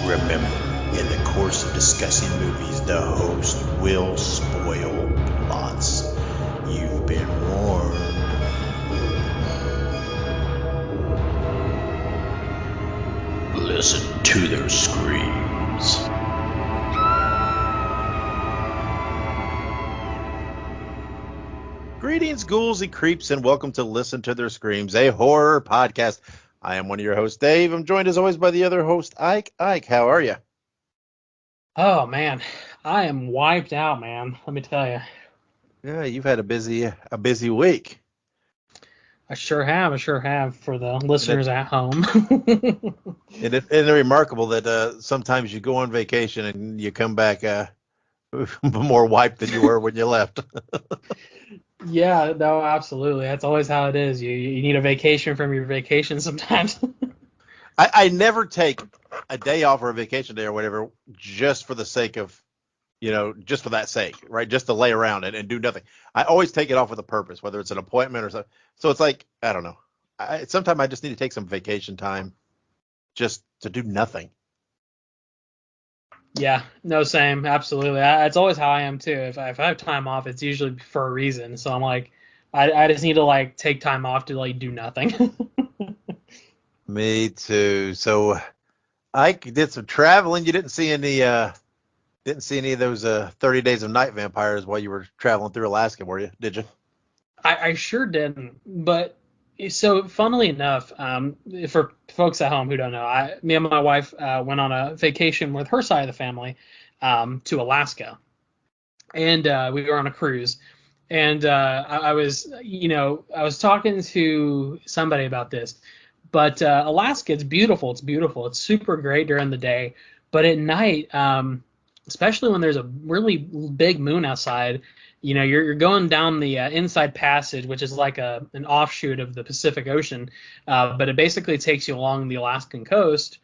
Remember, in the course of discussing movies, the host will spoil plots. You've been warned. Listen to their screams. Greetings, ghouls and creeps, and welcome to Listen to Their Screams, a horror podcast. I am one of your hosts, Dave. I'm joined as always by the other host, Ike. Ike, how are you? Oh man, I am wiped out, man. Let me tell you. Yeah, you've had a busy week. I sure have. I sure have for the And it, listeners at home. and it's remarkable that sometimes you go on vacation and you come back more wiped than you were when you left. Yeah, no, absolutely. That's always how it is. You need a vacation from your vacation sometimes. I never take a day off or a vacation day or whatever just for the sake of, just for that sake, right? Just to lay around and do nothing. I always take it off with a purpose, whether it's an appointment or something. So it's like, I don't know. Sometimes I just need to take some vacation time just to do nothing. Yeah, no, same. Absolutely. It's always how I am too. If I have time off, it's usually for a reason. So I'm like, I just need to like take time off to like do nothing. Me too. So I did some traveling. You didn't see any of those 30 Days of Night Vampires while you were traveling through Alaska, were you? Did you? I sure didn't, but so funnily enough, for folks at home who don't know, me and my wife went on a vacation with her side of the family to Alaska, and we were on a cruise, and I was, I was talking to somebody about this, but Alaska, it's beautiful, it's beautiful, it's super great during the day, but at night, especially when there's a really big moon outside, you're going down the inside passage, which is like an offshoot of the Pacific Ocean, but it basically takes you along the Alaskan coast,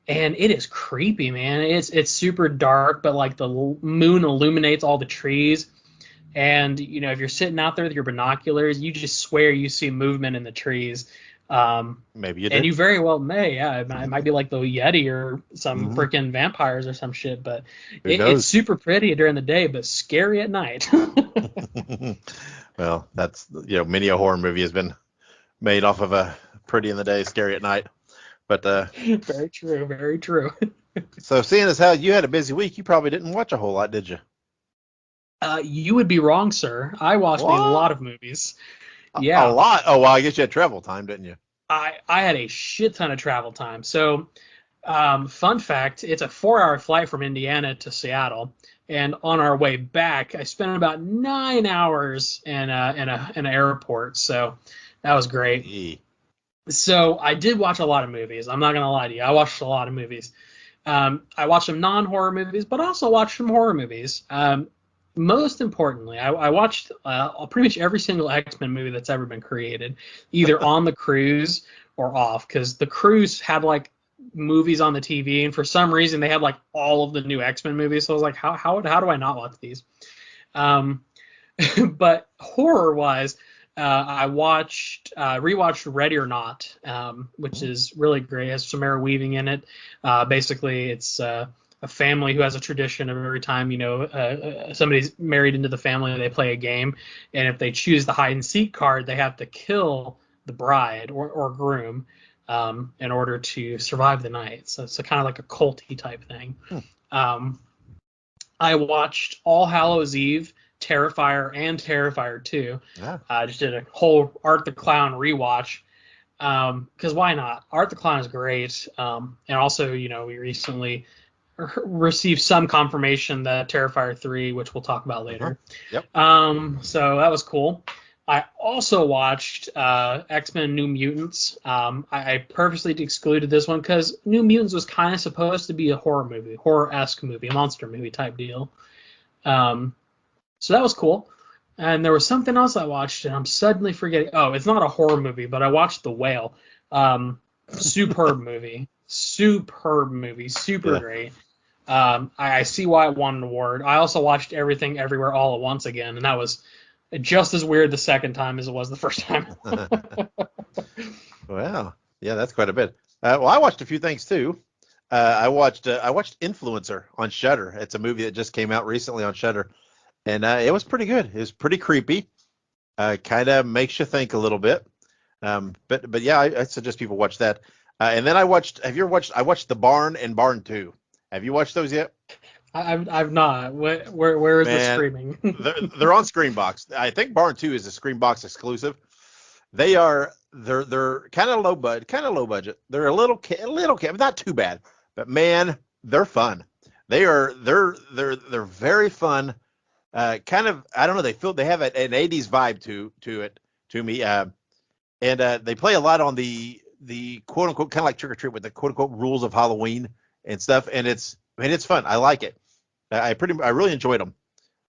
and it is creepy, man. It's super dark, but like the moon illuminates all the trees, and if you're sitting out there with your binoculars, you just swear you see movement in the trees. Maybe you And did. you very well may, yeah. It might be like the Yeti or some Hmm. freaking vampires or some shit, but Who it's knows? super pretty during the day, but scary at night. Well, that's, many a horror movie has been made off of a pretty in the day, scary at night. But Very true, very true. so seeing as how you had a busy week, you probably didn't watch a whole lot, did you? You would be wrong, sir. I watched a What? lot of movies. A Yeah, lot? Oh, well, I guess you had travel time, didn't you? I had a shit ton of travel time. So, fun fact, it's a 4-hour flight from Indiana to Seattle. And on our way back, I spent about 9 hours in an airport. So that was great. Gee. So I did watch a lot of movies. I'm not gonna lie to you. I watched a lot of movies. I watched some non-horror movies, but also watched some horror movies. Most importantly, I watched pretty much every single X-Men movie that's ever been created, either on the cruise or off, because the cruise had like movies on the TV, and for some reason they had like all of the new X-Men movies. So I was like, how do I not watch these? Um, but horror wise, I rewatched Ready or Not, which is really great. It has Samara Weaving in it. Basically, it's a family who has a tradition of every time somebody's married into the family, they play a game, and if they choose the hide and seek card, they have to kill the bride or groom in order to survive the night. So it's kind of like a culty type thing. Hmm. Um, I watched All Hallows Eve, Terrifier, and Terrifier 2. Yeah. I just did a whole Art the Clown rewatch. Because why not? Art the Clown is great. And also, we recently received some confirmation that Terrifier 3, which we'll talk about Uh-huh. later. Yep. So that was cool. I also watched X-Men New Mutants. I purposely excluded this one because New Mutants was kind of supposed to be a horror movie, horror-esque movie, a monster movie type deal. Um, so that was cool. And there was something else I watched, and I'm suddenly forgetting. Oh, it's not a horror movie, but I watched The Whale. Superb movie. Superb movie. Super Yeah. great. I see why it won an award. I also watched Everything Everywhere All at Once again, and that was just as weird the second time as it was the first time. Well, yeah, that's quite a bit. Well, I watched a few things too. I watched Influencer on Shudder. It's a movie that just came out recently on Shudder, and it was pretty good. It was pretty creepy. Kind of makes you think a little bit. But yeah, I suggest people watch that. And then I watched. Have you ever watched? I watched The Barn and Barn 2. Have you watched those yet? I've not. Where is this Man, streaming? they're on Screenbox. I think Barn 2 is a Screenbox exclusive. They're kind of low budget. They're not too bad, but man, they're fun. They're very fun. Kind of, I don't know. They have an 80s vibe to it to me. And they play a lot on the quote unquote, kind of like Trick or Treat, with the quote unquote rules of Halloween and stuff. And it's fun. I like it. I really enjoyed them.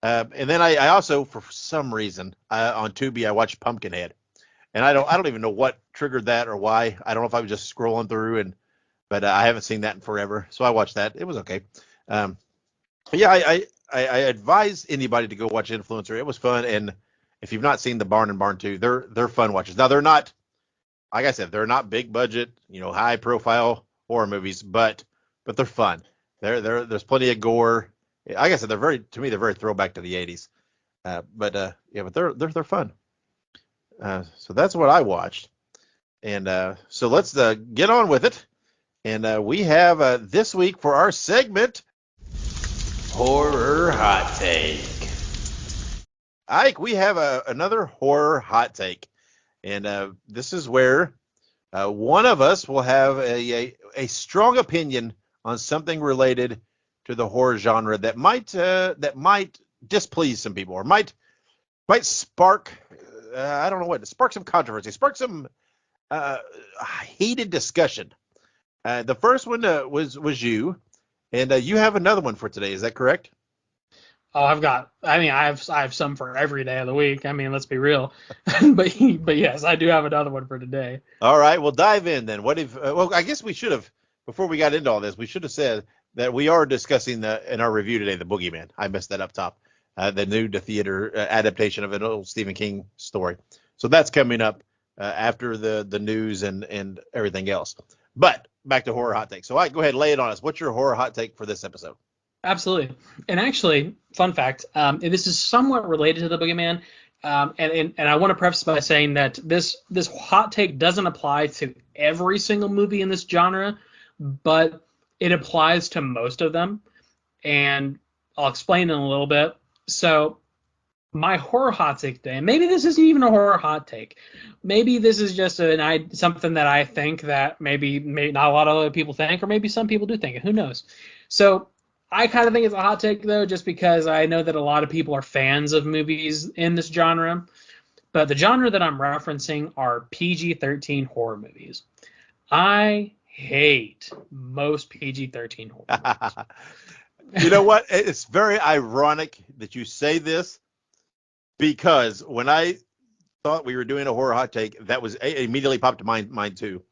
And then I also, for some reason, on Tubi, I watched Pumpkinhead, and I don't even know what triggered that or why. I don't know if I was just scrolling through, but I haven't seen that in forever, so I watched that. It was okay. But yeah, I advise anybody to go watch Influencer. It was fun, and if you've not seen The Barn and Barn 2, they're fun watches. Now they're not, like I said, they're not big budget, high profile horror movies, but they're fun. There's plenty of gore. Like I said, they're very throwback to the 80s. But they're fun. So that's what I watched. And so let's get on with it. And we have this week for our segment, Horror Hot Take. Ike, we have another horror hot take. And this is where one of us will have a strong opinion on something related to the horror genre that might displease some people, or might spark I don't know what, spark some controversy, spark some heated discussion. The first one was you, and you have another one for today. Is that correct? Oh, I have some for every day of the week. I mean, let's be real. but yes, I do have another one for today. All right, we'll dive in then. Well, I guess we should have, before we got into all this, we should have said that we are discussing in our review today, The Boogeyman. I missed that up top. The new to theater adaptation of an old Stephen King story. So that's coming up after the news and everything else. But back to horror hot take. So go ahead, lay it on us. What's your horror hot take for this episode? Absolutely. And actually, fun fact, and this is somewhat related to The Boogeyman, and I want to preface by saying that this hot take doesn't apply to every single movie in this genre, but it applies to most of them, and I'll explain in a little bit. So my horror hot take today, and maybe this isn't even a horror hot take. Maybe this is just something that I think that maybe not a lot of other people think, or maybe some people do think it. Who knows? So I kind of think it's a hot take, though, just because I know that a lot of people are fans of movies in this genre. But the genre that I'm referencing are PG-13 horror movies. I hate most PG-13 horror movies. You know what? It's very ironic that you say this, because when I thought we were doing a horror hot take, that was immediately popped to mind too.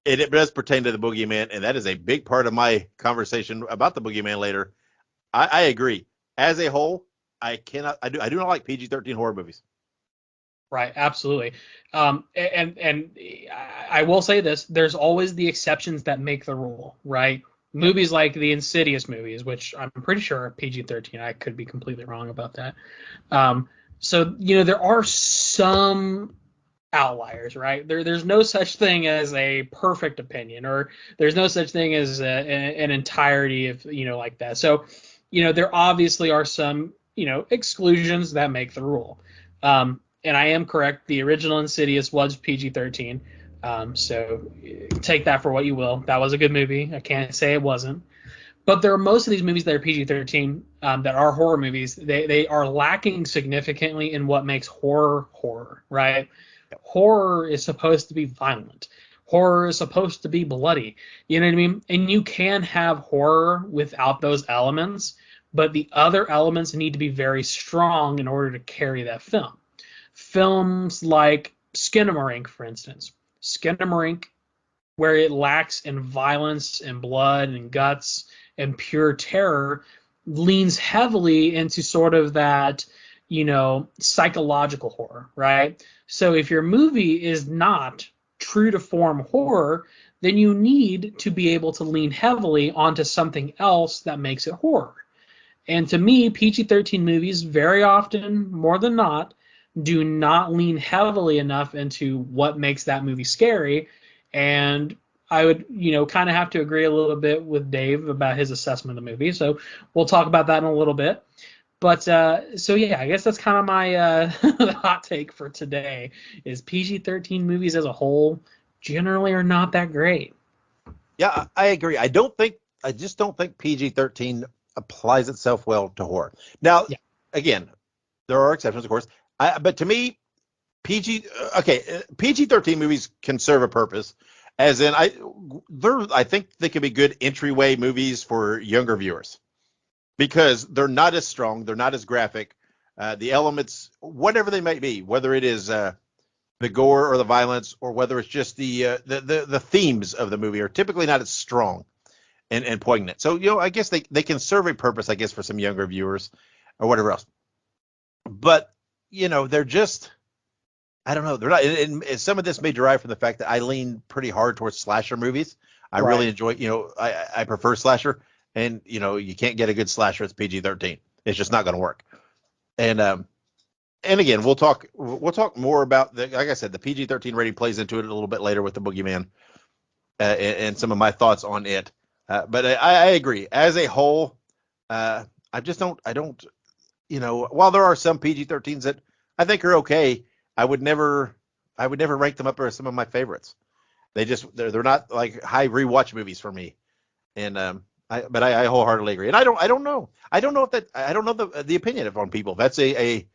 And it does pertain to The Boogeyman, and that is a big part of my conversation about The Boogeyman later. I agree. As a whole, I do not like PG-13 horror movies. Right, absolutely. And I will say this: there's always the exceptions that make the rule, right? Movies like the Insidious movies, which I'm pretty sure are PG-13. I could be completely wrong about that. So there are some outliers, right? There's no such thing as a perfect opinion, or there's no such thing as an entirety of like that. So there obviously are some exclusions that make the rule. And I am correct. The original Insidious was PG-13. So take that for what you will. That was a good movie. I can't say it wasn't. But there are most of these movies that are PG-13 that are horror movies. They are lacking significantly in what makes horror, right? Horror is supposed to be violent. Horror is supposed to be bloody. You know what I mean? And you can have horror without those elements, but the other elements need to be very strong in order to carry that film. Films like Skinamarink, for instance. Skinamarink, where it lacks in violence and blood and guts and pure terror, leans heavily into sort of that, psychological horror, right? So if your movie is not true to form horror, then you need to be able to lean heavily onto something else that makes it horror. And to me, PG-13 movies very often, more than not, do not lean heavily enough into what makes that movie scary. And I would, kind of have to agree a little bit with Dave about his assessment of the movie. So we'll talk about that in a little bit. But so yeah, I guess that's kind of my hot take for today. Is PG-13 movies as a whole generally are not that great. Yeah, I agree. I just don't think PG-13 applies itself well to horror. Now, Yeah. again, there are exceptions, of course. But to me, PG-13 movies can serve a purpose. As in, I think they could be good entryway movies for younger viewers because they're not as strong, they're not as graphic. The elements, whatever they may be, whether it is the gore or the violence, or whether it's just the themes of the movie, are typically not as strong and poignant. So I guess they can serve a purpose, I guess, for some younger viewers or whatever else. But they're just, I don't know. They're not. And some of this may derive from the fact that I lean pretty hard towards slasher movies. I really enjoy. I prefer slasher, and you can't get a good slasher that's PG-13. It's just not going to work. And again, we'll talk more about like I said, the PG-13 rating plays into it a little bit later with the Boogeyman, and some of my thoughts on it. But I agree. As a whole, I don't. While there are some PG-13s that I think are okay, I would never rank them up as some of my favorites. They're not like high rewatch movies for me. And I wholeheartedly agree. And I don't know the opinion of on people. If that's a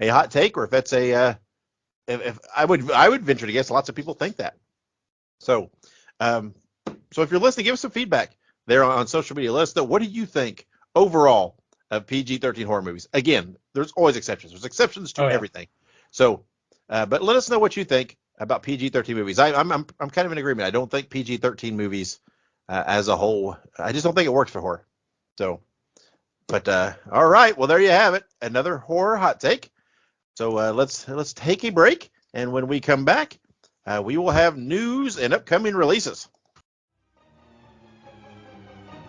hot take, or if that's if I would venture to guess lots of people think that. So so if you're listening, give us some feedback there on social media. Let us know, what do you think overall of PG-13 horror movies? Again, there's always exceptions. There's exceptions to everything. So, but let us know what you think about PG-13 movies. I'm kind of in agreement. I don't think PG-13 movies as a whole, I just don't think it works for horror. So, but all right, well, there you have it, another horror hot take. So let's take a break, and when we come back, we will have news and upcoming releases.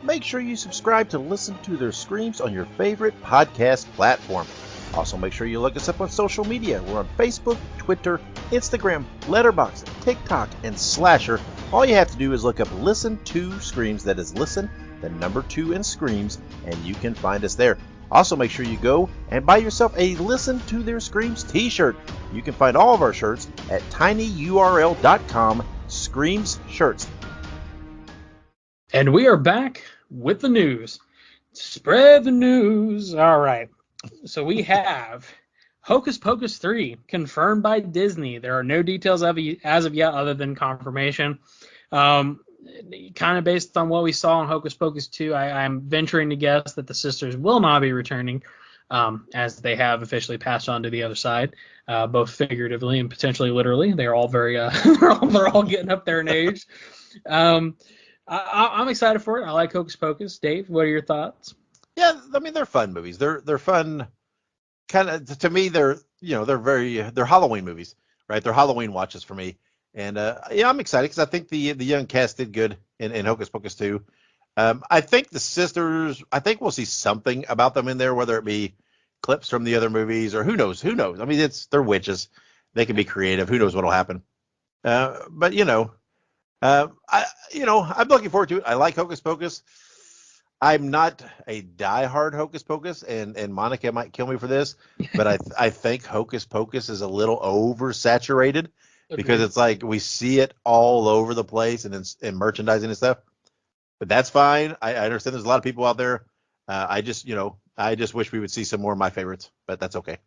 Make sure you subscribe to Listen to Their Screams on your favorite podcast platform. Also, make sure you look us up on social media. We're on Facebook, Twitter, Instagram, Letterboxd, TikTok, and Slasher. All you have to do is look up Listen to Screams. That is Listen, the number 2, and Screams, and you can find us there. Also, make sure you go and buy yourself a Listen to Their Screams t-shirt. You can find all of our shirts at tinyurl.com Screams Shirts. And we are back with the news. Spread the news. All right. So we have Hocus Pocus 3 confirmed by Disney. There are no details as of yet other than confirmation. Kind of based on what we saw in Hocus Pocus 2, I'm venturing to guess that the sisters will not be returning, as they have officially passed on to the other side, both figuratively and potentially literally. They're all very they're all getting up there in age. I'm excited for it. I like Hocus Pocus. Dave, what are your thoughts? Yeah, I mean, they're fun movies. They're fun. Kind of, to me, they're Halloween movies, right? They're Halloween watches for me. And yeah, I'm excited because I think the young cast did good in Hocus Pocus 2. I think the sisters, I think we'll see something about them in there, whether it be clips from the other movies or who knows. I mean, they're witches. They can be creative. Who knows what'll happen? But I'm looking forward to it. I like Hocus Pocus. I'm not a diehard Hocus Pocus, and Monica might kill me for this, but I think Hocus Pocus is a little oversaturated because it's like we see it all over the place and in merchandising and stuff. But that's fine. I understand there's a lot of people out there. I just wish we would see some more of my favorites, but that's okay.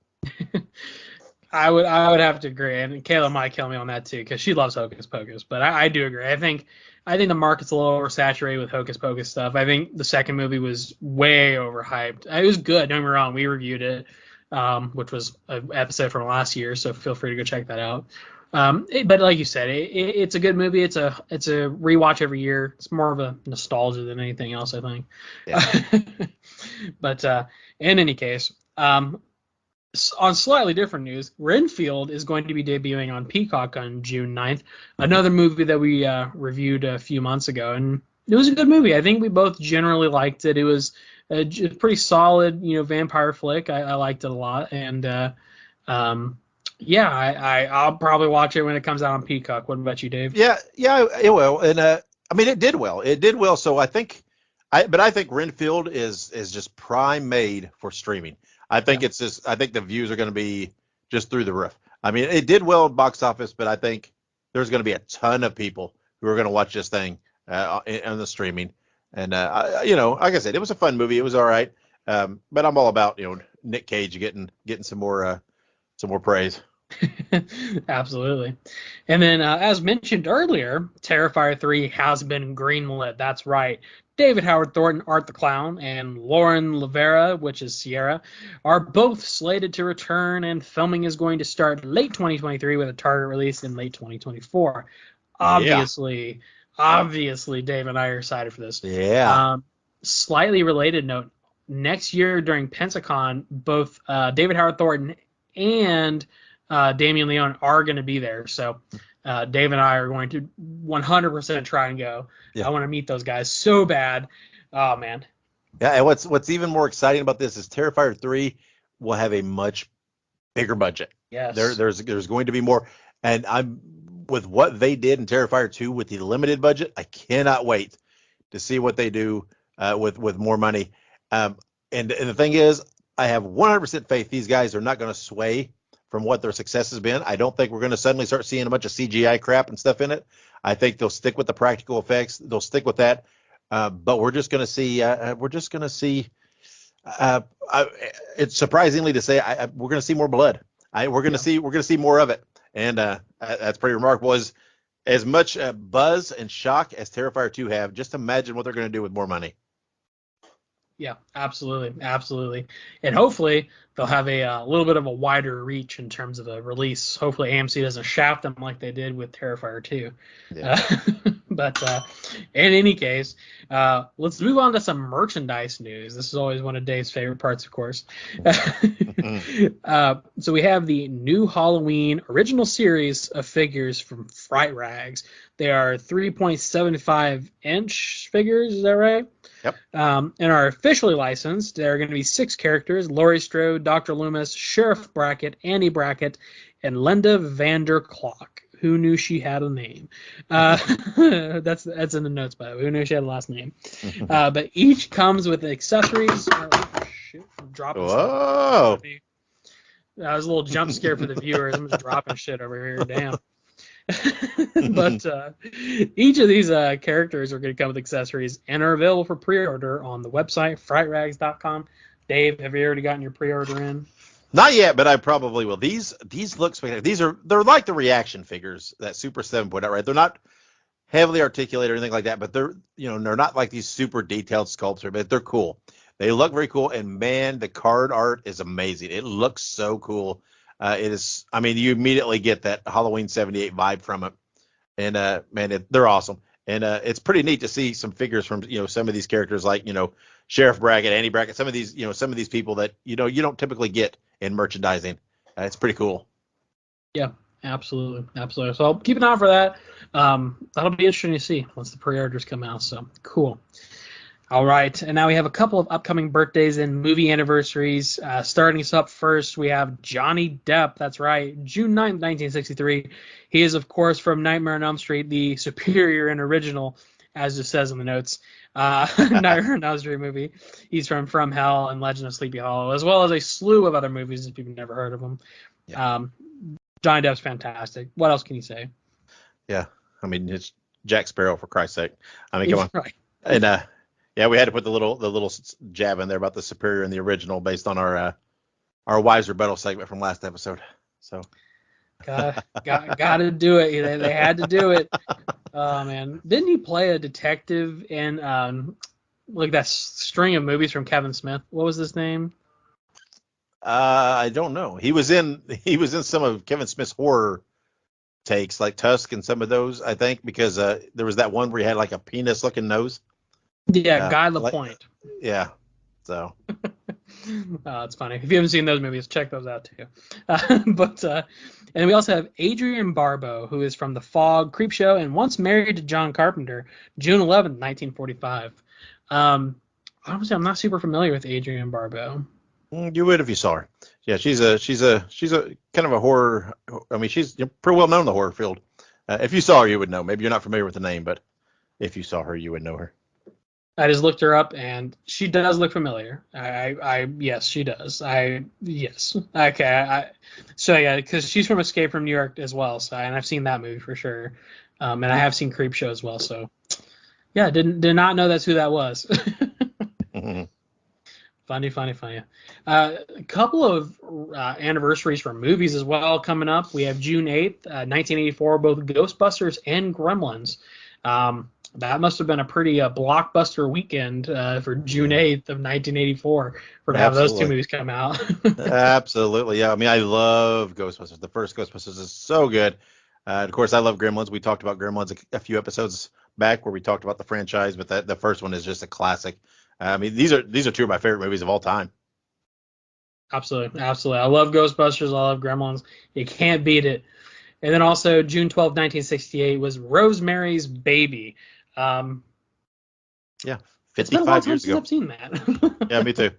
I would have to agree, and Kayla might kill me on that too because she loves Hocus Pocus. But I do agree. I think the market's a little oversaturated with Hocus Pocus stuff. I think the second movie was way overhyped. It was good. Don't get me wrong. We reviewed it, which was an episode from last year, so feel free to go check that out. But like you said, it's a good movie. It's a rewatch every year. It's more of a nostalgia than anything else, I think. Yeah. But in any case, On slightly different news, Renfield is going to be debuting on Peacock on June 9th. Another movie that we reviewed a few months ago, and it was a good movie. I think we both generally liked it. It was a pretty solid, vampire flick. I liked it a lot, and yeah, I'll probably watch it when it comes out on Peacock. What about you, Dave? Yeah, it will. And I mean, it did well. It did well. So I think, but I think Renfield is just prime made for streaming. I think Yeah. it's just, I think the views are going to be just through the roof. I mean, it did well at box office, but I think there's going to be a ton of people who are going to watch this thing on the streaming. And like I said, it was a fun movie. It was all right. But I'm all about Nick Cage getting some more praise. Absolutely. And then, as mentioned earlier, Terrifier 3 has been greenlit. That's right. David Howard Thornton, Art the Clown, and Lauren Lavera, which is Sierra, are both slated to return, and filming is going to start late 2023 with a target release in late 2024. Yeah. Obviously, Dave and I are excited for this. Yeah. Slightly related note, next year during Pensacon, both David Howard Thornton and Damien Leone are going to be there. So Dave and I are going to 100% try and go. Yeah. I want to meet those guys so bad. Oh, man. Yeah, and what's even more exciting about this is Terrifier 3 will have a much bigger budget. Yes. There's going to be more, and I'm with what they did in Terrifier 2 with the limited budget. I cannot wait to see what they do with more money. And the thing is, I have 100% faith these guys are not going to sway from what their success has been. I don't think we're going to suddenly start seeing a bunch of CGI crap and stuff in it. I think they'll stick with the practical effects. They'll stick with that. But we're just going to see. It's surprisingly to say we're going to see more blood. We're going to see more of it, and that's pretty remarkable. As much buzz and shock as Terrifier 2 have, just imagine what they're going to do with more money. Yeah, absolutely. And hopefully they'll have a little bit of a wider reach in terms of a release. Hopefully AMC doesn't shaft them like they did with Terrifier 2. Yeah. But in any case, let's move on to some merchandise news. This is always one of Dave's favorite parts, of course. So we have the new Halloween original series of figures from Fright Rags. They are 3.75-inch figures, is that right? Yep. And are officially licensed. There are going to be 6 characters: Laurie Strode, Dr. Loomis, Sheriff Brackett, Annie Brackett, and Linda Vanderklok. Who knew she had a name? That's in the notes, by the way. Who knew she had a last name? But each comes with accessories. Oh, shit, I'm dropping Whoa. stuff. That was a little jump scare for the viewers. I'm just dropping shit over here. Damn. But each of these characters are going to come with accessories and are available for pre-order on the website, frightrags.com. Dave, have you already gotten your pre-order in? Not yet, but I probably will. These look spectacular. They're like the reaction figures that Super 7 put out, right? They're not heavily articulated or anything like that, but they're not like these super detailed sculpts, but they're cool. They look very cool, and man, the card art is amazing. It looks so cool. It is. I mean, you immediately get that Halloween '78 vibe from it, and man, they're awesome. And it's pretty neat to see some figures from some of these characters like Sheriff Brackett, Annie Brackett, some of these people that you don't typically get in merchandising. It's pretty cool. Yeah, absolutely. So I'll keep an eye out for that. That'll be interesting to see once the pre-orders come out. So cool. All right, and now we have a couple of upcoming birthdays and movie anniversaries. Starting us up first, we have Johnny Depp. That's right, June 9th, 1963. He is, of course, from Nightmare on Elm Street, the superior and original, as it says in the notes, Nightmare on Elm Street movie. He's from Hell and Legend of Sleepy Hollow, as well as a slew of other movies if you've never heard of them. Yeah. Johnny Depp's fantastic. What else can you say? Yeah, I mean, it's Jack Sparrow, for Christ's sake. I mean, come on. Right. And yeah, we had to put the little jab in there about the superior and the original based on our wise rebuttal segment from last episode. So gotta do it. They had to do it. Oh man, didn't he play a detective in like that string of movies from Kevin Smith? What was his name? I don't know. He was in some of Kevin Smith's horror takes, like Tusk and some of those, I think, because there was that one where he had like a penis looking nose. Yeah, Guy Lapointe. Yeah. So. It's funny. If you haven't seen those movies, check those out too. And we also have Adrienne Barbeau, who is from The Fog, Creepshow, and once married to John Carpenter, June 11th, 1945. Honestly, I'm not super familiar with Adrienne Barbeau. You would if you saw her. Yeah, she's a kind of a horror. I mean, she's pretty well known in the horror field. If you saw her, you would know. Maybe you're not familiar with the name, but if you saw her, you would know her. I just looked her up, and she does look familiar. Yes, she does. Yes. Okay. So yeah, because she's from Escape from New York as well. So, and I've seen that movie for sure. And I have seen Creepshow as well. So, yeah, did not know that's who that was. Funny. A couple of anniversaries for movies as well coming up. We have June 8th, 1984, both Ghostbusters and Gremlins. That must have been a pretty blockbuster weekend for June 8th of 1984 for to have those two movies come out. Absolutely, yeah. I mean, I love Ghostbusters. The first Ghostbusters is so good. Of course, I love Gremlins. We talked about Gremlins a few episodes back where we talked about the franchise, but the first one is just a classic. I mean, these are two of my favorite movies of all time. Absolutely. I love Ghostbusters. I love Gremlins. You can't beat it. And then also June 12th, 1968 was Rosemary's Baby. Yeah, 55 it's been a long time years since ago. I've seen that. Yeah, me too.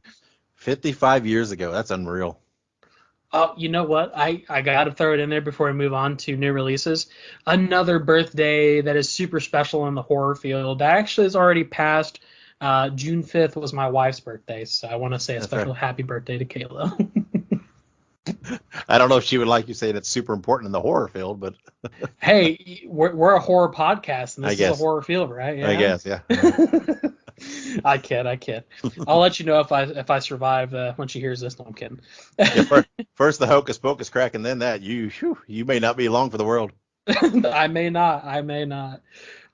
55 years ago. That's unreal. Oh, you know what? I got to throw it in there before we move on to new releases. Another birthday that is super special in the horror field. That actually is already passed. June 5th was my wife's birthday, so I want to say a special happy birthday to Kayla. I don't know if she would like you saying it's super important in the horror field, but hey, we're a horror podcast, and this is a horror field, right? Yeah. I guess, yeah. I kid. I'll let you know if I survive when she hears this. No, I'm kidding. First the hocus pocus crack, and then that you may not be long for the world. I may not.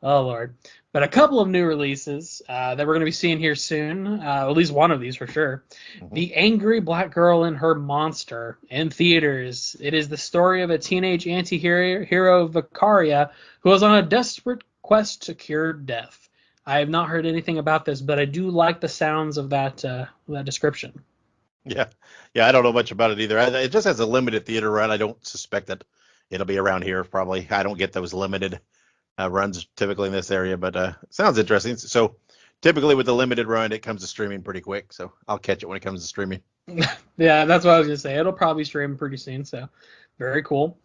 Oh Lord. But a couple of new releases that we're going to be seeing here soon, at least one of these for sure. Mm-hmm. The Angry Black Girl and Her Monster in theaters. It is the story of a teenage anti-hero Vicaria who is on a desperate quest to cure death. I have not heard anything about this, but I do like the sounds of that description. Yeah, I don't know much about it either. It just has a limited theater run. I don't suspect that it'll be around here probably. I don't get those limited runs typically in this area, but sounds interesting. So typically with the limited run, it comes to streaming pretty quick. So I'll catch it when it comes to streaming. Yeah, that's what I was going to say. It'll probably stream pretty soon. So very cool.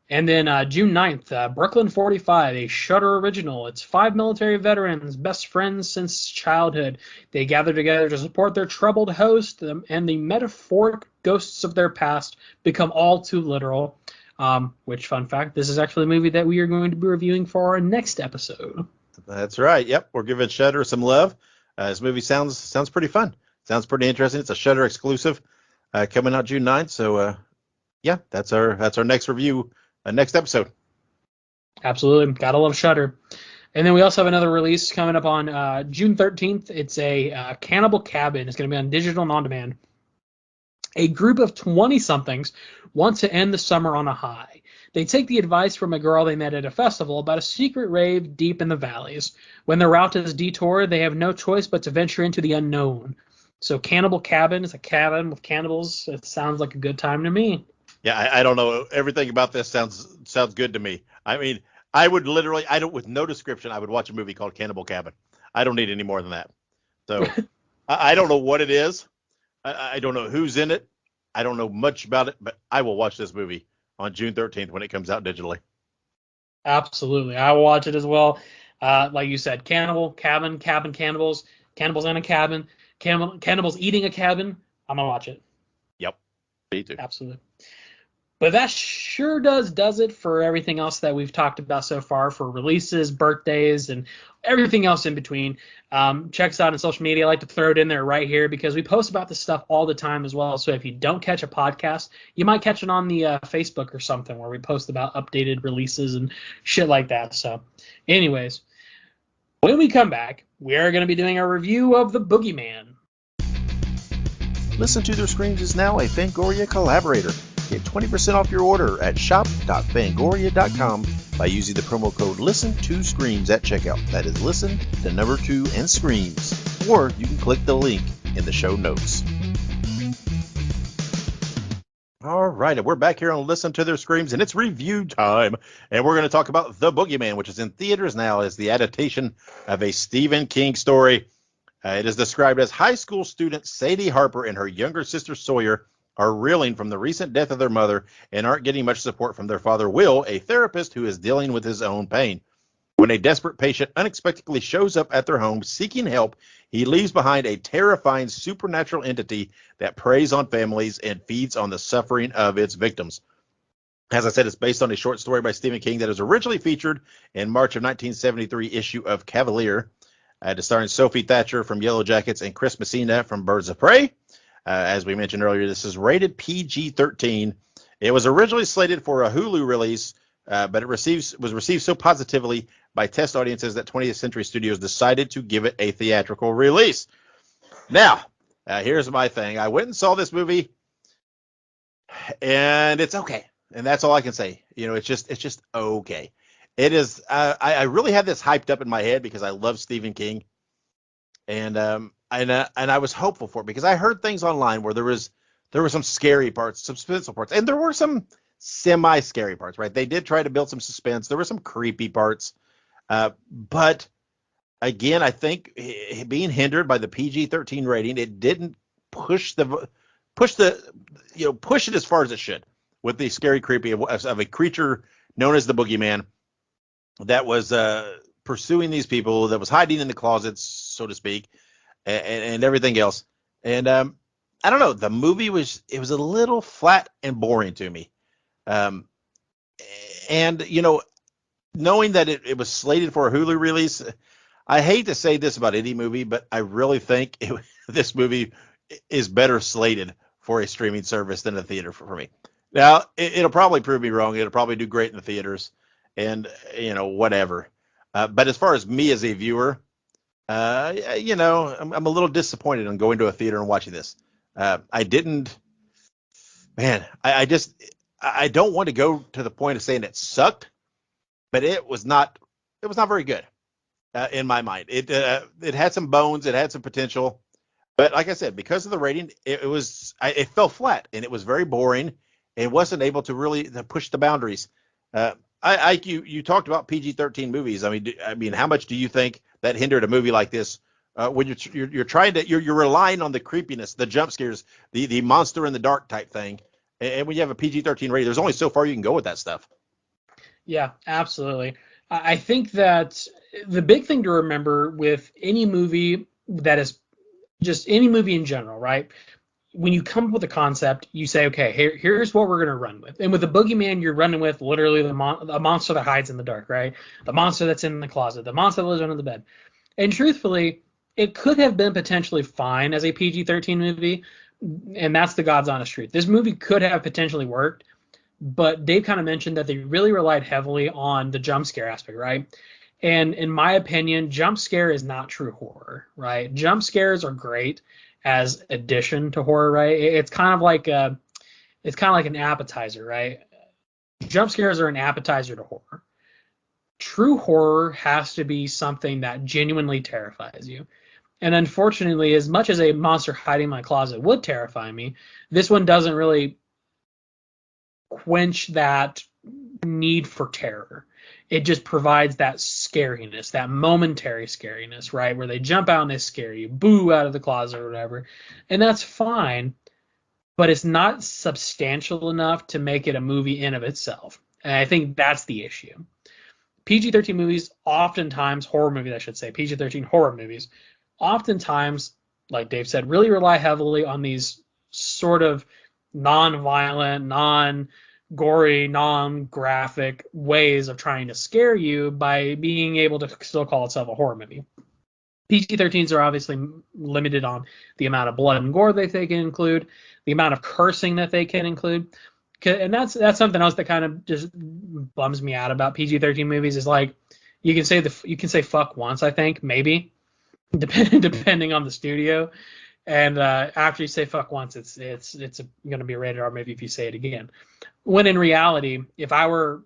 And then June 9th, Brooklyn 45, a Shudder original. It's 5 military veterans, best friends since childhood. They gather together to support their troubled host, and the metaphoric ghosts of their past become all too literal. Which, fun fact, this is actually a movie that we are going to be reviewing for our next episode. That's right. Yep, we're giving Shudder some love. This movie sounds pretty fun. Sounds pretty interesting. It's a Shudder exclusive coming out June 9th. So, yeah, that's our next review, next episode. Absolutely. Gotta love Shudder. And then we also have another release coming up on June 13th. It's a Cannibal Cabin. It's going to be on digital and on demand. A group of 20-somethings want to end the summer on a high. They take the advice from a girl they met at a festival about a secret rave deep in the valleys. When their route is detoured, they have no choice but to venture into the unknown. So Cannibal Cabin is a cabin with cannibals. It sounds like a good time to me. Yeah, I don't know. Everything about this sounds good to me. I mean, I would literally, with no description, I would watch a movie called Cannibal Cabin. I don't need any more than that. So I don't know what it is. I don't know who's in it. I don't know much about it, but I will watch this movie on June 13th when it comes out digitally. Absolutely. I will watch it as well. Like you said, Cannibal Cabin, cannibals in a cabin, cannibals eating a cabin. I'm going to watch it. Yep. Me too. Absolutely. But that sure does it for everything else that we've talked about so far for releases, birthdays, and everything else in between. Check us out on social media. I like to throw it in there right here because we post about this stuff all the time as well. So if you don't catch a podcast, you might catch it on the Facebook or something where we post about updated releases and shit like that. So anyways, when we come back, we are going to be doing a review of The Boogeyman. Listen to Their Screams is now a Fangoria collaborator. Get 20% off your order at shop.fangoria.com by using the promo code LISTEN2SCREAMS at checkout. That is listen, the number 2, and screams. Or you can click the link in the show notes. All right, and we're back here on Listen to Their Screams, and it's review time. And we're going to talk about The Boogeyman, which is in theaters now as the adaptation of a Stephen King story. It is described as high school student Sadie Harper and her younger sister Sawyer are reeling from the recent death of their mother and aren't getting much support from their father, Will, a therapist who is dealing with his own pain. When a desperate patient unexpectedly shows up at their home seeking help, he leaves behind a terrifying supernatural entity that preys on families and feeds on the suffering of its victims. As I said, it's based on a short story by Stephen King that was originally featured in March of 1973 issue of Cavalier, starring Sophie Thatcher from Yellow Jackets and Chris Messina from Birds of Prey. As we mentioned earlier, this is rated PG-13. It was originally slated for a Hulu release, but it was received so positively by test audiences that 20th Century Studios decided to give it a theatrical release. Now, here's my thing. I went and saw this movie, and it's okay, and that's all I can say. It's just okay. It is. I really had this hyped up in my head because I love Stephen King, and I was hopeful for it because I heard things online where there were some scary parts, some suspenseful parts, and there were some semi-scary parts, right? They did try to build some suspense. There were some creepy parts. But again, I think being hindered by the PG-13 rating, it didn't push it as far as it should with the scary creepy of a creature known as the Boogeyman that was pursuing these people, that was hiding in the closets, so to speak, and everything else. And I don't know, the movie was a little flat and boring to me. And knowing that it was slated for a Hulu release, I hate to say this about any movie, but I really think this movie is better slated for a streaming service than a theater for me. Now, it'll probably prove me wrong. It'll probably do great in the theaters and, whatever. But as far as me as a viewer, I'm a little disappointed on going to a theater and watching this. I don't want to go to the point of saying it sucked, but it was not very good in my mind. It had some bones, it had some potential, but like I said, because of the rating, it fell flat and it was very boring and wasn't able to really push the boundaries. You talked about PG-13 movies. I mean, how much do you think that hindered a movie like this? When you're relying on the creepiness, the jump scares, the monster in the dark type thing, and when you have a PG-13 rating, there's only so far you can go with that stuff. Yeah, absolutely. I think that the big thing to remember with any movie that is just any movie in general, right? When you come up with a concept, you say, okay, here's what we're going to run with. And with the Boogeyman, you're running with literally the monster that hides in the dark, right? The monster that's in the closet, the monster that lives under the bed. And truthfully, it could have been potentially fine as a PG-13 movie, and that's the God's honest truth. This movie could have potentially worked, but Dave kind of mentioned that they really relied heavily on the jump scare aspect, right? And in my opinion, jump scare is not true horror, right? Jump scares are great as addition to horror, right? It's kind of like an appetizer, right? Jump scares are an appetizer to horror. True horror has to be something that genuinely terrifies you. And unfortunately, as much as a monster hiding in my closet would terrify me, this one doesn't really quench that need for terror. It just provides that scariness, that momentary scariness, right? Where they jump out and they scare you, boo out of the closet or whatever. And that's fine, but it's not substantial enough to make it a movie in of itself. And I think that's the issue. PG-13 movies, oftentimes, horror movies, I should say, PG-13 horror movies, oftentimes, like Dave said, really rely heavily on these sort of non-violent, non-gory, non-graphic ways of trying to scare you by being able to still call itself a horror movie. PG-13s are obviously limited on the amount of blood and gore that they can include, the amount of cursing that they can include. And that's something else that kind of just bums me out about PG-13 movies is like you can say fuck once, I think, maybe, depending on the studio. And after you say fuck once, it's going to be a rated R movie if you say it again. When in reality, if I were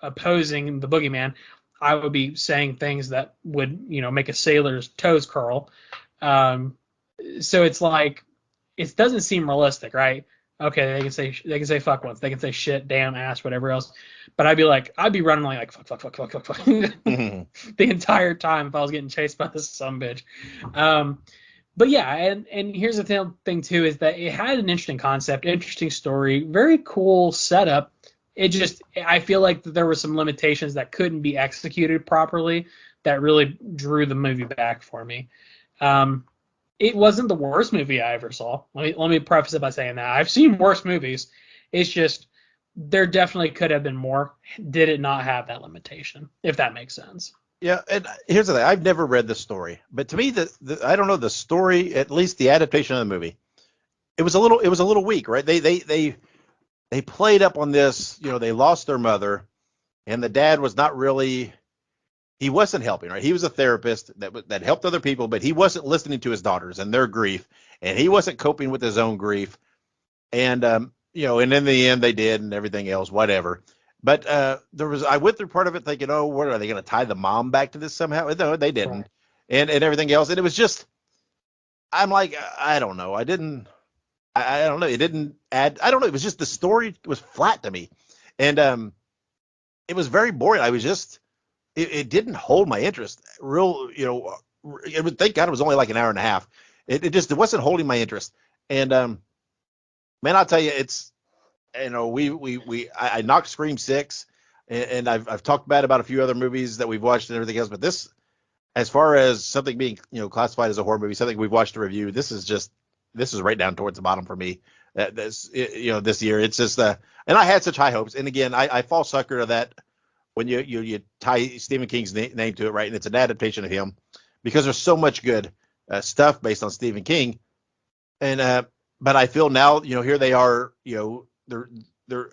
opposing the Boogeyman, I would be saying things that would, make a sailor's toes curl. So it's like, it doesn't seem realistic, right? Okay, they can say fuck once, they can say shit, damn, ass, whatever else, but I'd be running like fuck Mhm. the entire time if I was getting chased by this sumbitch. Um, but yeah, and here's the thing too is that it had an interesting concept, interesting story, very cool setup. It just I feel like there were some limitations that couldn't be executed properly that really drew the movie back for me. Um, it wasn't the worst movie I ever saw. Let me preface it by saying that I've seen worse movies. It's just there definitely could have been more. Did it not have that limitation? If that makes sense. Yeah, and here's the thing. I've never read the story, but to me, I don't know the story. At least the adaptation of the movie, it was a little weak, right? They played up on this. They lost their mother, and the dad was not really. He wasn't helping, right? He was a therapist that helped other people, but he wasn't listening to his daughters and their grief, and he wasn't coping with his own grief. And in the end they did, and everything else, whatever. But I went through part of it thinking, oh, what are they going to tie the mom back to this somehow? No, they Right. didn't, and everything else, and it was just, I'm like, I don't know, I don't know, it didn't add, I don't know, it was just the story was flat to me, and it was very boring. I was just, it didn't hold my interest. It would thank God it was only like an hour and a half. It wasn't holding my interest, and man, I'll tell you, it's I knocked Scream 6, and I've talked bad about a few other movies that we've watched and everything else, but this, as far as something being classified as a horror movie, something we've watched a review, this is right down towards the bottom for me. This year, it's just and I had such high hopes, and again, I fall sucker to that when you tie Stephen King's name to it, right, and it's an adaptation of him, because there's so much good stuff based on Stephen King, and but I feel now, here they are, they're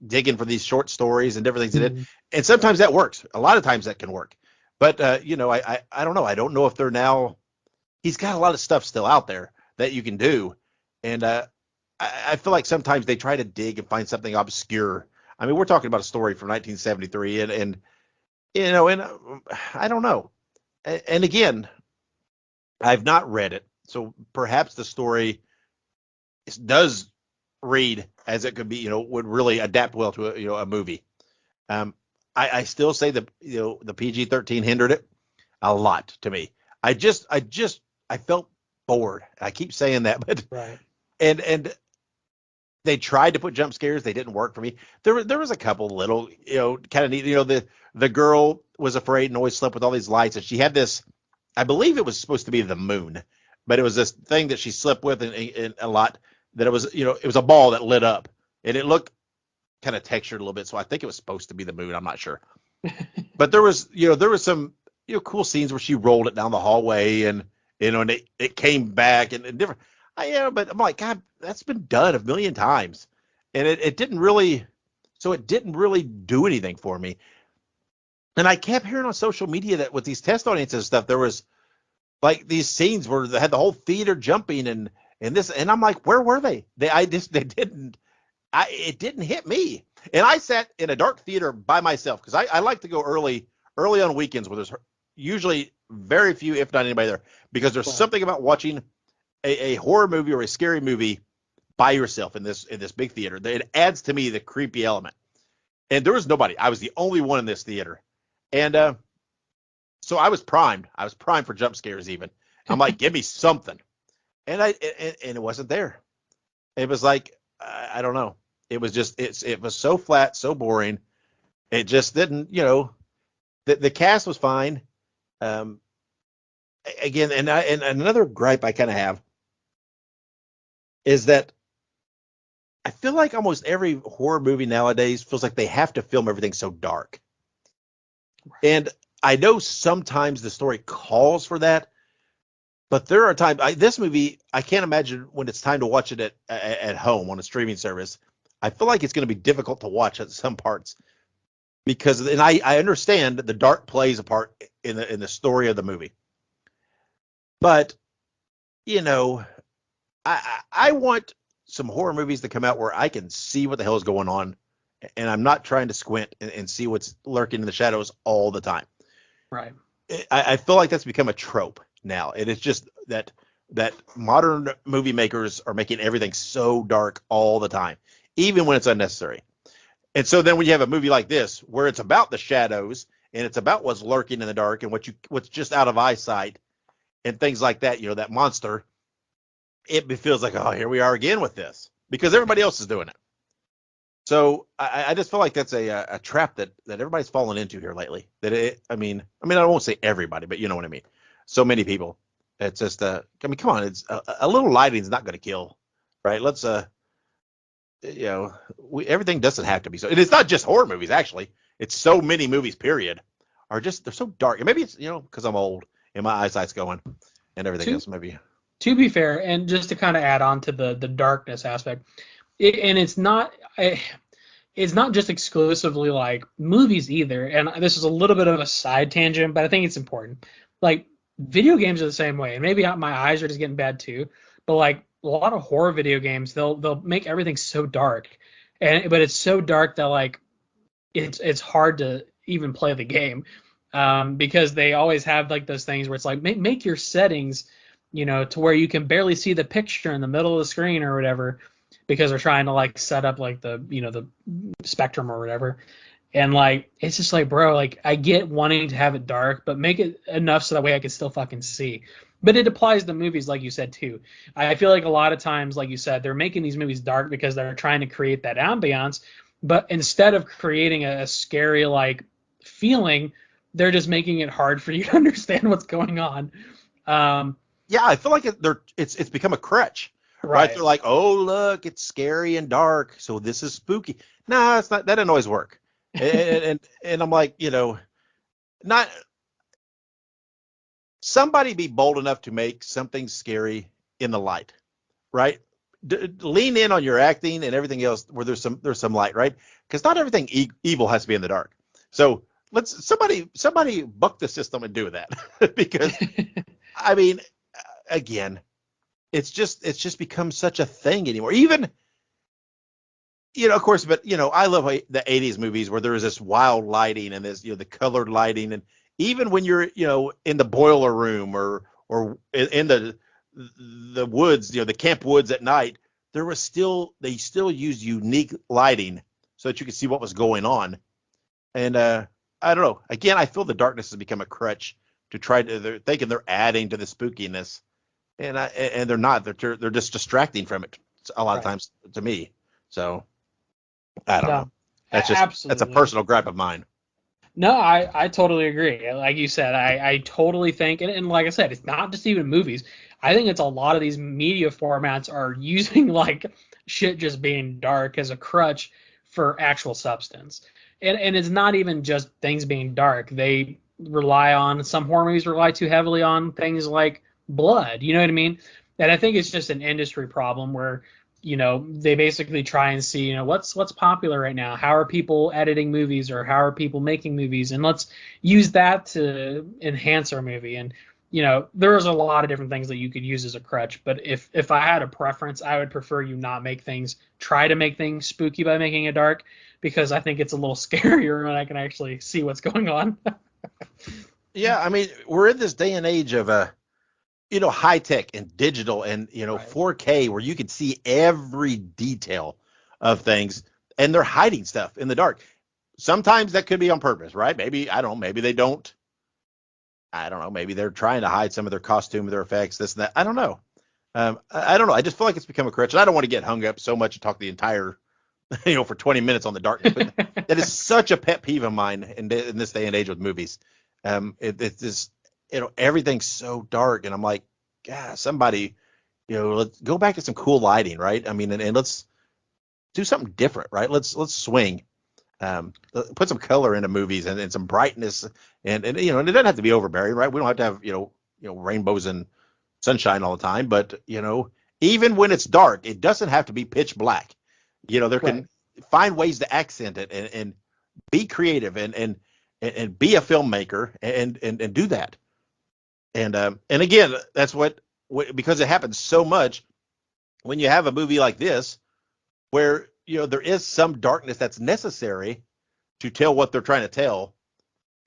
digging for these short stories and different things in it, Mhm. and sometimes that works. A lot of times that can work, but I don't know. I don't know if they're now. He's got a lot of stuff still out there that you can do, and I feel like sometimes they try to dig and find something obscure. I mean, we're talking about a story from 1973, and I don't know. And again, I've not read it, so perhaps the story does read as it could be, would really adapt well to a movie. Um, I still say the PG-13 hindered it a lot to me. I felt bored. I keep saying that, but Right. and they tried to put jump scares, they didn't work for me. There was a couple little, kind of neat. The girl was afraid and always slept with all these lights, and she had this. I believe it was supposed to be the moon, but it was this thing that she slept with in a lot. That it was a ball that lit up, and it looked kind of textured a little bit. So I think it was supposed to be the moon. I'm not sure, but there was some cool scenes where she rolled it down the hallway, and it came back and different. But I'm like, God, that's been done a million times, and it didn't really. So it didn't really do anything for me. And I kept hearing on social media that with these test audiences and stuff, there was like these scenes where they had the whole theater jumping and this, and I'm like, where were they? They didn't. It didn't hit me. And I sat in a dark theater by myself because I like to go early on weekends where there's usually very few, if not anybody there, because there's Right. something about watching a horror movie or a scary movie by yourself in this big theater. It adds to me the creepy element. And there was nobody. I was the only one in this theater. And so I was primed. I was primed for jump scares even. I'm like, give me something. And it wasn't there. It was like, I don't know. It was just it was so flat, so boring. It just didn't, the cast was fine. Um, Again, and another gripe I kind of have is that I feel like almost every horror movie nowadays feels like they have to film everything so dark. And I know sometimes the story calls for that, but there are times this movie I can't imagine when it's time to watch it at home on a streaming service. I feel like it's going to be difficult to watch at some parts because, and I understand that the dark plays a part in the story of the movie, but you know I want some horror movies to come out where I can see what the hell is going on, and I'm not trying to squint and see what's lurking in the shadows all the time. Right. I feel like that's become a trope now. It is just that that modern movie makers are making everything so dark all the time, even when it's unnecessary. And so then when you have a movie like this, where it's about the shadows and it's about what's lurking in the dark and what's just out of eyesight and things like that, that monster, it feels like, oh, here we are again with this because everybody else is doing it. So I just feel like that's a trap that everybody's fallen into here lately. I mean, I won't say everybody, but you know what I mean. So many people. It's just, come on, it's a little lighting is not going to kill, right? Let's, everything doesn't have to be so. And it's not just horror movies, actually. It's so many movies, period, they're so dark. And maybe it's, because I'm old and my eyesight's going and everything else, maybe. To be fair, and just to kind of add on to the darkness aspect, it's not just exclusively like movies either. And this is a little bit of a side tangent, but I think it's important. Like video games are the same way, and maybe my eyes are just getting bad too. But like a lot of horror video games, they'll make everything so dark, but it's so dark that like it's hard to even play the game, because they always have like those things where it's like make your settings, to where you can barely see the picture in the middle of the screen or whatever, because they're trying to like set up like the the spectrum or whatever. And like it's just like, bro, like I get wanting to have it dark, but make it enough so that way I can still fucking see. But it applies to movies, like you said too. I feel like a lot of times, like you said, they're making these movies dark because they're trying to create that ambiance. But instead of creating a scary like feeling, they're just making it hard for you to understand what's going on. Yeah, I feel like it's become a crutch. Right? They're like, oh, look, it's scary and dark, so this is spooky. Nah, it's not. That doesn't always work. And I'm like, not somebody be bold enough to make something scary in the light, right? Lean in on your acting and everything else where there's some light, right? Because not everything evil has to be in the dark. So let's somebody buck the system and do that because I mean, again, it's just become such a thing anymore. Even, of course, but I love the 80s movies where there was this wild lighting and this, the colored lighting. And even when you're, in the boiler room or in the woods, the camp woods at night, they still used unique lighting so that you could see what was going on. And I don't know. Again, I feel the darkness has become a crutch to they're thinking they're adding to the spookiness. And they're not. They're just distracting from it a lot of times to me. So I don't know. That's a personal gripe of mine. No, I totally agree. Like you said, I totally think, and like I said, it's not just even movies. I think it's a lot of these media formats are using like shit just being dark as a crutch for actual substance. And it's not even just things being dark. Some horror movies rely too heavily on things like blood. You know what I mean? And I think it's just an industry problem where they basically try and see what's popular right now. How are people editing movies, or how are people making movies, and let's use that to enhance our movie. And there's a lot of different things that you could use as a crutch. But if I had a preference, I would prefer you not try to make things spooky by making it dark, because I think it's a little scarier when I can actually see what's going on. Yeah, I mean, we're in this day and age of high tech and digital and 4K, where you can see every detail of things, and they're hiding stuff in the dark. Sometimes that could be on purpose, right? Maybe, I don't know, maybe they don't. I don't know, maybe they're trying to hide some of their costume, their effects, this and that. I don't know. I don't know. I just feel like it's become a crutch, and I don't want to get hung up so much and talk the entire for 20 minutes on the darkness, but that is such a pet peeve of mine in this day and age with movies. It's just, everything's so dark, and I'm like, God, somebody, let's go back to some cool lighting, right? I mean, and let's do something different, right? Let's swing, put some color into movies and some brightness, and and it doesn't have to be overbearing, right? We don't have to have rainbows and sunshine all the time, but even when it's dark, it doesn't have to be pitch black. There can find ways to accent it and be creative and be a filmmaker and do that. And again, that's what because it happens so much when you have a movie like this, where there is some darkness that's necessary to tell what they're trying to tell.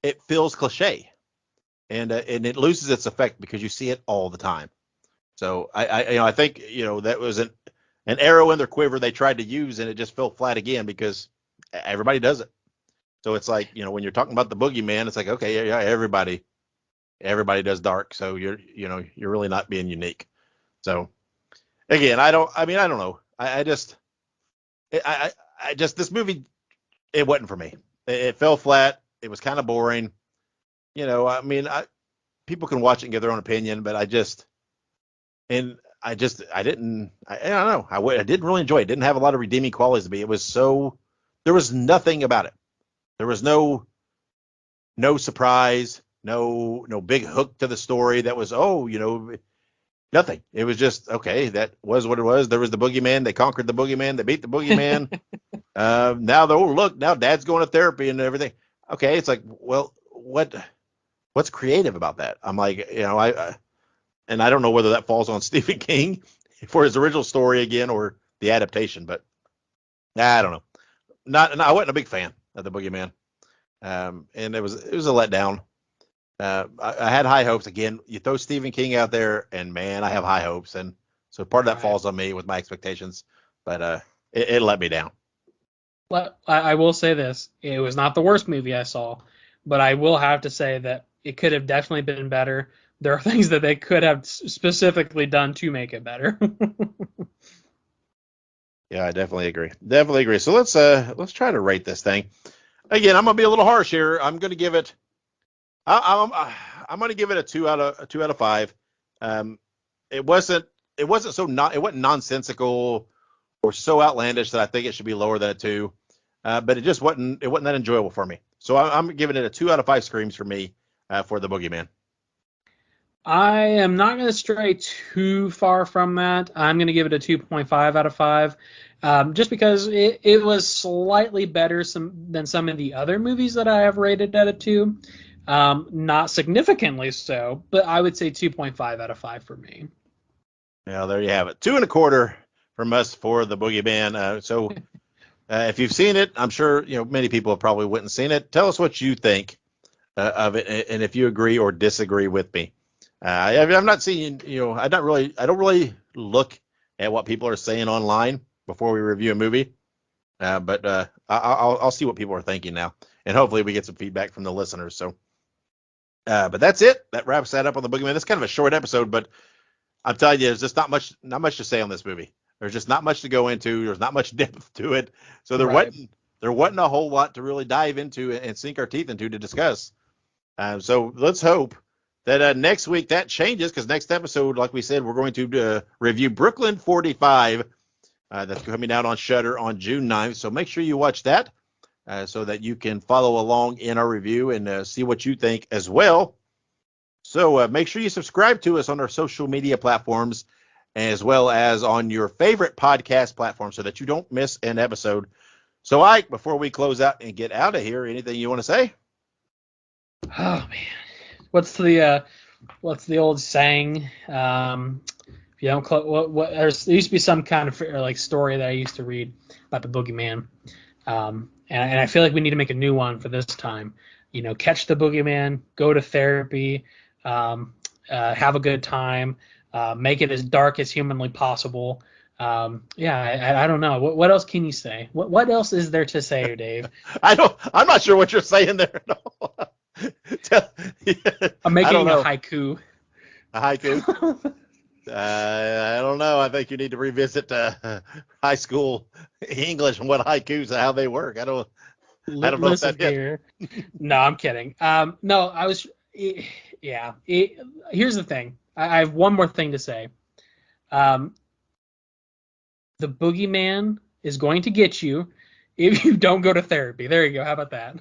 It feels cliche, and it loses its effect because you see it all the time. So I think that was an arrow in their quiver they tried to use, and it just fell flat again because everybody does it. So it's like when you're talking about the Boogeyman, it's like okay, yeah, everybody does dark. So you're really not being unique. So again, I don't know. I just this movie, it wasn't for me. It fell flat. It was kind of boring. People can watch it and give their own opinion, but I don't know. I didn't really enjoy it. It didn't have a lot of redeeming qualities to me. There was nothing about it. There was no surprise, no big hook to the story that was, nothing. It was just, okay, that was what it was. There was the Boogeyman. They conquered the Boogeyman. They beat the Boogeyman. Now Dad's going to therapy and everything. Okay, it's like, well, what's creative about that? I'm like, and I don't know whether that falls on Stephen King for his original story again or the adaptation, but I don't know. I wasn't a big fan of the Boogeyman, and it was a letdown. I had high hopes. Again, you throw Stephen King out there, and man, I have high hopes, and so part of that falls on me with my expectations. But it let me down. Well, I will say this: it was not the worst movie I saw, but I will have to say that it could have definitely been better. There are things that they could have specifically done to make it better. Yeah, I definitely agree. So let's try to rate this thing. Again, I'm gonna be a little harsh here. I'm gonna give it. I'm gonna give it a 2 out of 5. It wasn't it wasn't nonsensical or so outlandish that I think it should be lower than a 2. But it just wasn't that enjoyable for me. So I'm giving it a 2 out of 5 screams for me for the Boogeyman. I am not going to stray too far from that. I'm going to give it a 2.5 out of 5, just because it was slightly better than some of the other movies that I have rated at a 2. Not significantly so, but I would say 2.5 out of 5 for me. Yeah, there you have it. 2.25 from us for the Boogeyman. So if you've seen it, I'm sure many people have probably went and seen it. Tell us what you think of it, and if you agree or disagree with me. I'm not seeing, I don't really look at what people are saying online before we review a movie. But I'll see what people are thinking now, and hopefully we get some feedback from the listeners. So, but that's it. That wraps that up on the Boogeyman. It's kind of a short episode, but I'm telling you, there's just not much to say on this movie. There's just not much to go into. There's not much depth to it. So there wasn't a whole lot to really dive into and sink our teeth into to discuss. So let's hope that next week that changes, because next episode, like we said, we're going to review Brooklyn 45. That's coming out on Shudder on June 9th. So make sure you watch that so that you can follow along in our review and see what you think as well. So make sure you subscribe to us on our social media platforms, as well as on your favorite podcast platform, so that you don't miss an episode. So, Ike, before we close out and get out of here, anything you want to say? Oh man, what's the old saying? If you don't there used to be some kind of like story that I used to read about the Boogeyman, and I feel like we need to make a new one for this time. Catch the Boogeyman, go to therapy, have a good time, make it as dark as humanly possible. I don't know. What else can you say? What else is there to say, Dave? I'm not sure what you're saying there at all. I'm making a haiku. A haiku? I don't know. I think you need to revisit high school English and what haikus, how they work. I don't know Listen here. No, I'm kidding. No, I was. Yeah. Here's the thing. I have one more thing to say. The Boogeyman is going to get you if you don't go to therapy. There you go. How about that?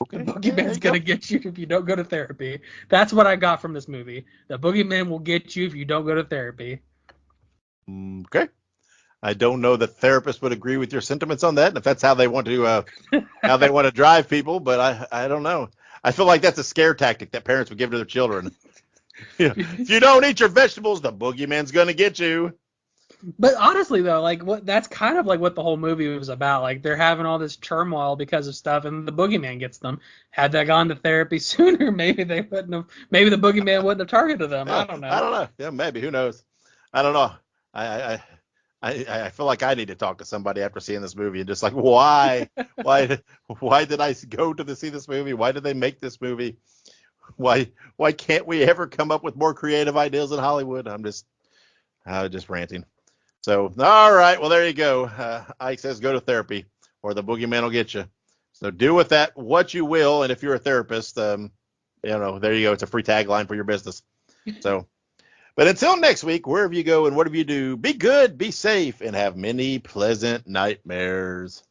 Okay. The Boogeyman's going to get you if you don't go to therapy. That's what I got from this movie. The Boogeyman will get you if you don't go to therapy. Okay. I don't know that therapists would agree with your sentiments on that, and if that's how they want to drive people, but I don't know. I feel like that's a scare tactic that parents would give to their children. If you don't eat your vegetables, the Boogeyman's going to get you. But honestly, though, like that's kind of like what the whole movie was about. Like they're having all this turmoil because of stuff, and the boogeyman gets them. Had they gone to therapy sooner, maybe they wouldn't have. Maybe the boogeyman wouldn't have targeted them. Yeah, I don't I know. don't know. Yeah, maybe. Who knows? I don't know. I I, I feel like I need to talk to somebody after seeing this movie and just like why why did I go to see this movie? Why did they make this movie? Why can't we ever come up with more creative ideas in Hollywood? I'm just ranting. So all right, well there you go. Ike says go to therapy or the boogeyman will get you. So do with that what you will, and if you're a therapist, there you go. It's a free tagline for your business. So. But until next week, wherever you go and whatever you do, be good, be safe, and have many pleasant nightmares.